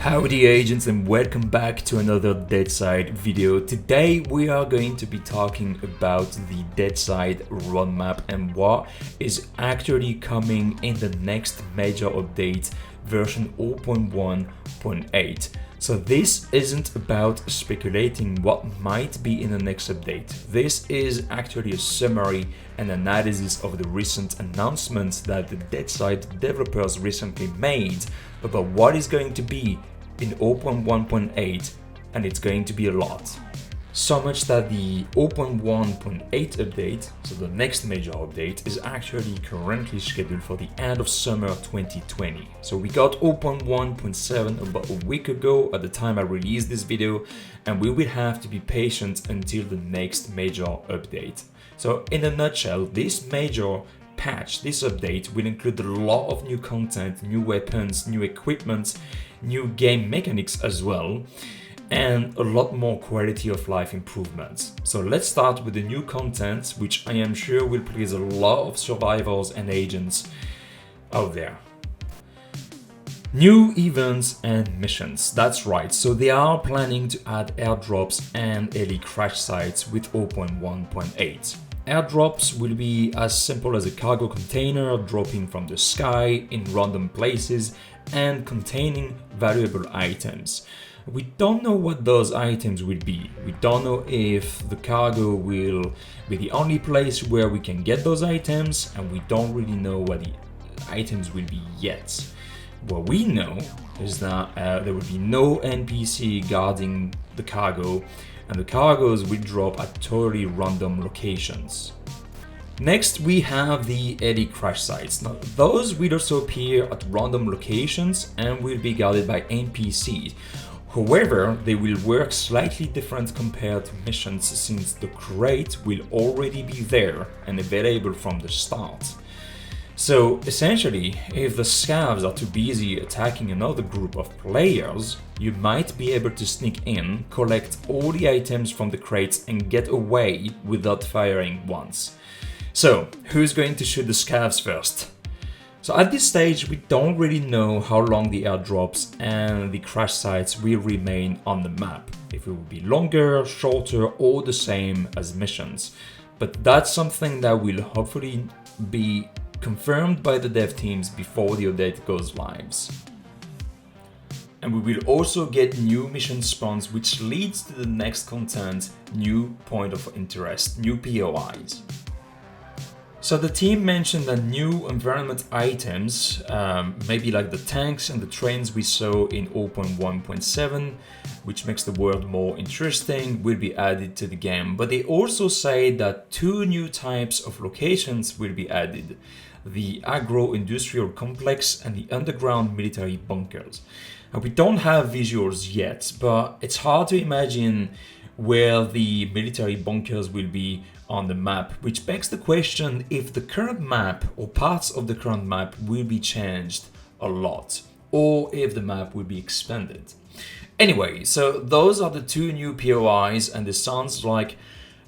Howdy agents, and welcome back to another DEADSIDE video. Today we are going to be talking about the DEADSIDE roadmap and what is actually coming in the next major update, version 0.1.8. So this isn't about speculating what might be in the next update. This is actually a summary and analysis of the recent announcements that the DEADSIDE developers recently made about what is going to be in 0.1.8, and it's going to be a lot. So much that the 0.1.8 update, so the next major update, is actually currently scheduled for the end of summer 2020. So we got 0.1.7 about a week ago at the time I released this video, and we will have to be patient until the next major update. So in a nutshell, this major patch, this update, will include a lot of new content, new weapons, new equipment, new game mechanics as well, and a lot more quality of life improvements. So let's start with the new content, which I am sure will please a lot of survivors and agents out there. New events and missions, that's right. So they are planning to add airdrops and elite crash sites with 0.1.8. Airdrops will be as simple as a cargo container dropping from the sky in random places and containing valuable items. We don't know what those items will be. We don't know if the cargo will be the only place where we can get those items, and we don't really know what the items will be yet. What we know is that there will be no NPC guarding the cargo, and the cargoes will drop at totally random locations. Next, we have the elite crash sites. Now, those will also appear at random locations and will be guarded by NPCs. However, they will work slightly different compared to missions, since the crate will already be there and available from the start. So essentially, if the scavs are too busy attacking another group of players, you might be able to sneak in, collect all the items from the crates and get away without firing once. So who's going to shoot the scavs first? So at this stage, we don't really know how long the airdrops and the crash sites will remain on the map. If it will be longer, shorter, or the same as missions. But that's something that will hopefully be confirmed by the dev teams before the update goes live. And we will also get new mission spawns, which leads to the next content, new point of interest, new POIs. So the team mentioned that new environment items, maybe like the tanks and the trains we saw in 0.1.7, which makes the world more interesting, will be added to the game. But they also say that two new types of locations will be added: the agro-industrial complex and the underground military bunkers. We don't have visuals yet, but it's hard to imagine where the military bunkers will be on the map, which begs the question if the current map or parts of the current map will be changed a lot, or if the map will be expanded. Anyway, so those are the two new POIs, and it sounds like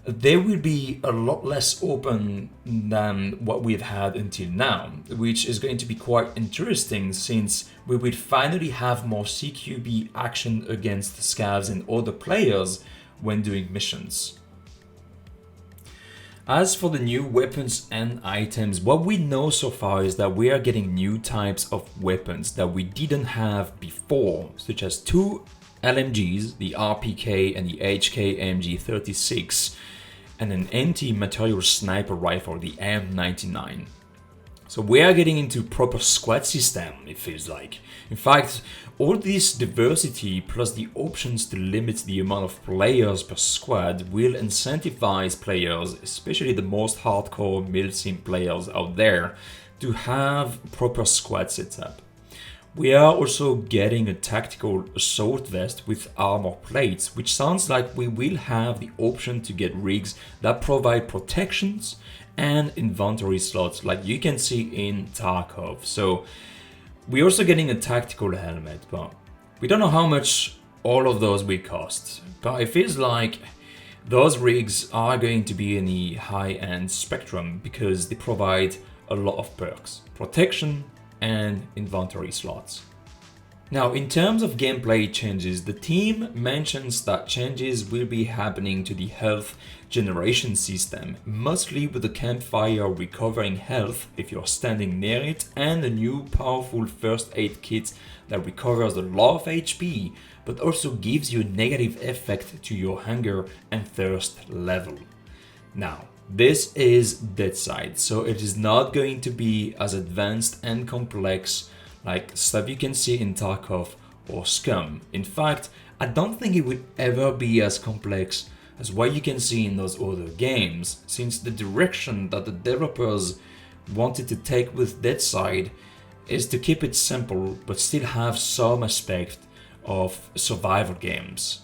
they will be a lot less open than what we've had until now, which is going to be quite interesting, since we will finally have more CQB action against scavs and other players when doing missions. As for the new weapons and items, what we know so far is that we are getting new types of weapons that we didn't have before, such as two LMGs, the RPK and the HK MG36, and an anti-material sniper rifle, the M99. So we are getting into proper squad system, it feels like. In fact, all this diversity plus the options to limit the amount of players per squad will incentivize players, especially the most hardcore milsim players out there, to have proper squad setup. We are also getting a tactical assault vest with armor plates, which sounds like we will have the option to get rigs that provide protections and inventory slots like you can see in Tarkov. So we're also getting a tactical helmet, but we don't know how much all of those will cost. But it feels like those rigs are going to be in the high-end spectrum because they provide a lot of perks, protection and inventory slots. Now, in terms of gameplay changes, the team mentions that changes will be happening to the health generation system, mostly with the campfire recovering health if you're standing near it, and a new powerful first aid kit that recovers a lot of HP, but also gives you a negative effect to your hunger and thirst level. Now, this is DEADSIDE, so it is not going to be as advanced and complex like stuff you can see in Tarkov or Scum. In fact, I don't think it would ever be as complex as what you can see in those other games, since the direction that the developers wanted to take with DEADSIDE is to keep it simple but still have some aspect of survival games.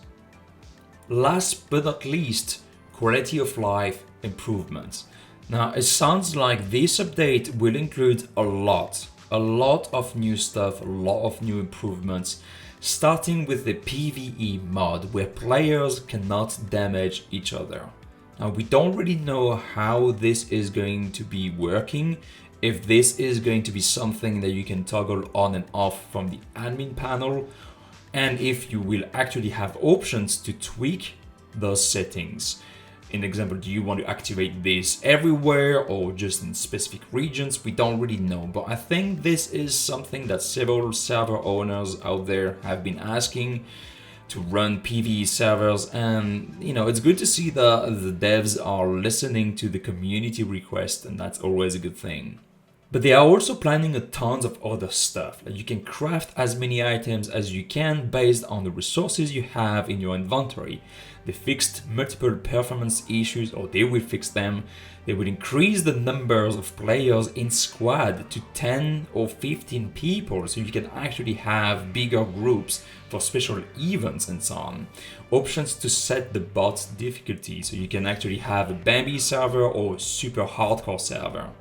Last but not least, quality of life improvements. Now, it sounds like this update will include a lot of new stuff, a lot of new improvements, starting with the PvE mod where players cannot damage each other. Now, we don't really know how this is going to be working, if this is going to be something that you can toggle on and off from the admin panel, and if you will actually have options to tweak those settings. In example, do you want to activate this everywhere or just in specific regions? We don't really know, but I think this is something that several server owners out there have been asking to run PvE servers, and it's good to see that the devs are listening to the community request, and that's always a good thing. But they are also planning a tons of other stuff. Like you can craft as many items as you can based on the resources you have in your inventory. They fixed multiple performance issues, or they will fix them. They will increase the numbers of players in squad to 10 or 15 people, so you can actually have bigger groups for special events and so on. Options to set the bot's difficulty, so you can actually have a Bambi server or a super hardcore server.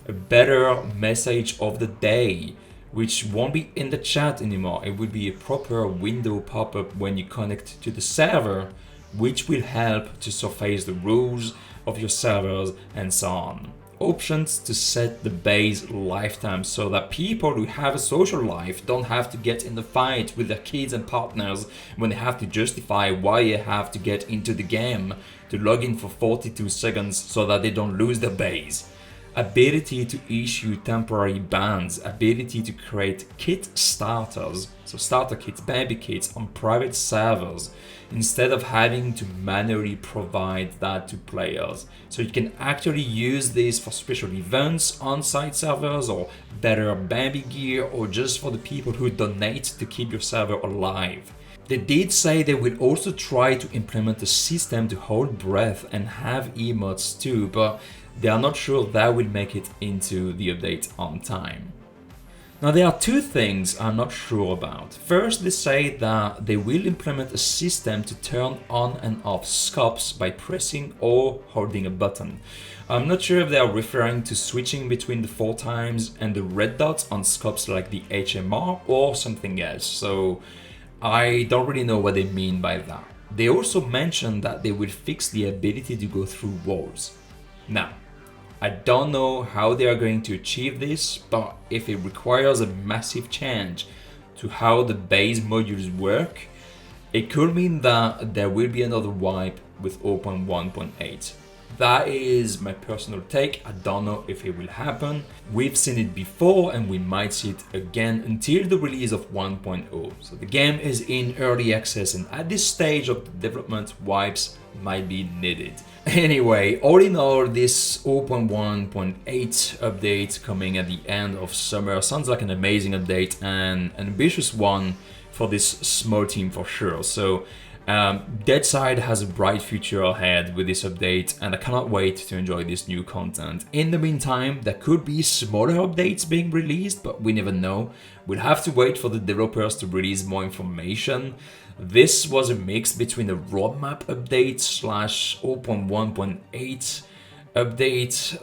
A better message of the day, which won't be in the chat anymore. It will be a proper window pop-up when you connect to the server, which will help to surface the rules of your servers and so on. Options to set the base lifetime so that people who have a social life don't have to get in the fight with their kids and partners when they have to justify why they have to get into the game to log in for 42 seconds so that they don't lose their base. Ability to issue temporary bans, ability to create kit starters, so starter kits, baby kits on private servers, instead of having to manually provide that to players. So you can actually use this for special events, on-site servers, or better baby gear, or just for the people who donate to keep your server alive. They did say they will also try to implement a system to hold breath and have emotes too, but they are not sure that will make it into the update on time. Now, there are two things I'm not sure about. First, they say that they will implement a system to turn on and off scopes by pressing or holding a button. I'm not sure if they are referring to switching between the 4 times and the red dots on scopes like the HMR or something else, so I don't really know what they mean by that. They also mentioned that they will fix the ability to go through walls. Now, I don't know how they are going to achieve this, but if it requires a massive change to how the base modules work, it could mean that there will be another wipe with 0.1.8. That is my personal take. I don't know if it will happen. We've seen it before and we might see it again until the release of 1.0. So the game is in early access, and at this stage of the development, wipes might be needed. Anyway, all in all, this 0.1.8 update coming at the end of summer sounds like an amazing update and an ambitious one for this small team for sure. So DEADSIDE has a bright future ahead with this update, and I cannot wait to enjoy this new content. In the meantime, there could be smaller updates being released, but we never know. We'll have to wait for the developers to release more information. This was a mix between a roadmap update / 0.1.8 update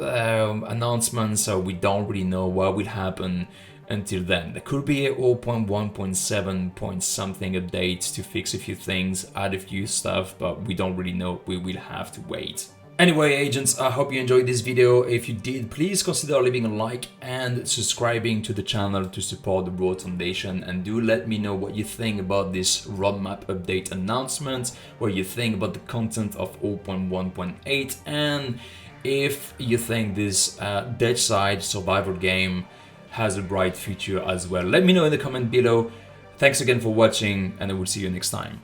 announcement, so we don't really know what will happen until then. There could be a 0.1.7 point something update to fix a few things, add a few stuff, but we don't really know. We will have to wait. Anyway, agents, I hope you enjoyed this video. If you did, please consider leaving a like and subscribing to the channel to support the R.O.D.E Foundation, and do let me know what you think about this roadmap update announcement, what you think about the content of 0.1.8, and if you think this DEADSIDE survival game has a bright future as well. Let me know in the comment below. Thanks again for watching, and I will see you next time.